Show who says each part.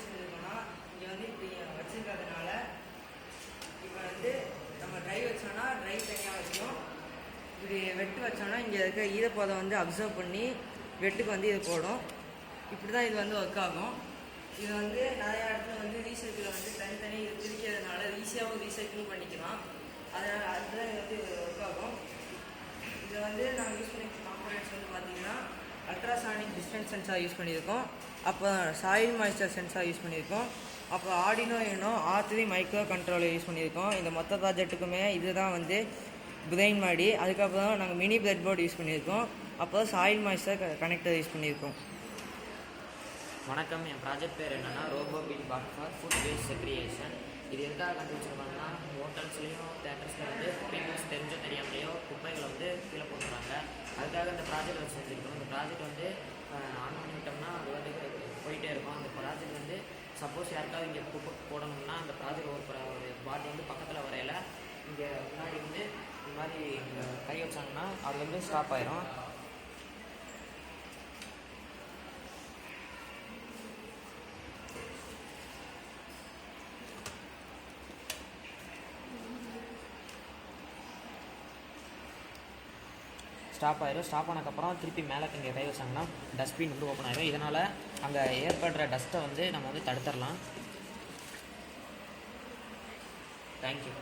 Speaker 1: செஞ்சுருக்கோம்னா இங்கே வந்து இப்படி வச்சுருக்கிறதுனால இப்போ வந்து நம்ம ட்ரை வச்சோன்னா ட்ரை தனியாக வைக்கும், இப்படி வெட்டு வச்சோன்னா இங்கே இருக்க ஈரப்பதம் வந்து அப்சர்வ் பண்ணி வெட்டுக்கு வந்து இது போடும். இப்படி தான் இது வந்து ஒர்க் ஆகும். இது வந்து நிறையா இடத்துல வந்து ரீசைக்கிளை வந்து தனித்தனி இது பிரிக்கிறதுனால ஈஸியாகவும் ரீசைக்கிளும் பண்ணிக்கலாம். அதனால் அதுதான் இது வந்து ஒர்க் ஆகும். இதை வந்து நாங்கள் யூஸ் பண்ணி காம்போனன்ட்ஸ் வந்து பார்த்திங்கன்னா அல்ட்ராசானிக் டிஸ்டன்ஸ் சென்சார் யூஸ் பண்ணியிருக்கோம், அப்போ சாயில் மாய்ஸ்சர் சென்சார் யூஸ் பண்ணியிருக்கோம், அப்போ Arduino you know R3 micro controller use பண்ணியிருக்கோம். இந்த மொத்த ப்ராஜெக்ட்டுக்குமே இதுதான் வந்து பிரெயின் மாடி. அதுக்கப்புறம் நாங்கள் மினி பிரெட் போர்டு யூஸ் பண்ணியிருக்கோம், அப்போ சாயில் மாய்ஸ்சர் கனெக்டர் யூஸ் பண்ணியிருக்கோம்.
Speaker 2: வணக்கம், என் ப்ராஜெக்ட் பேர் என்னென்னா robo beat bot for food waste segregation. இது எதுக்காக கண்டுபிடிச்சிருக்காங்கன்னா ஹோட்டல்ஸ்லேயும் தேட்டர்ஸில் வந்து குப்பைகள் தெரிஞ்சோ தெரியாமலையோ குப்பைகளை வந்து கீழே போட்டுறாங்க. அதுக்காக இந்த ப்ராஜெக்ட் வச்சு செஞ்சுருக்கோம். இந்த ப்ராஜெக்ட் வந்து ஆன் பண்ணிவிட்டோம்னா அது வந்து போயிட்டே இருக்கும். அந்த ப்ராஜெக்ட் வந்து சப்போஸ் யாருக்காவது இங்கே குப்பை போடணும்னா அந்த ப்ராஜெக்ட் ஒரு பாட் வந்து பக்கத்தில் வரையில இங்கே முன்னாடி வந்து இந்த மாதிரி கை வச்சாங்கன்னா அது வந்து ஸ்டாப் ஆயிரும். ஸ்டாப் ஆனதுக்கப்புறம் திருப்பி மேலே இங்கே கை வச்சாங்கன்னா டஸ்ட்பின் வந்து ஓப்பன் ஆயிடும். இதனால் அங்கே ஏற்படுற டஸ்ட்டை வந்து நம்ம வந்து தடுத்துடலாம். தேங்க்யூ.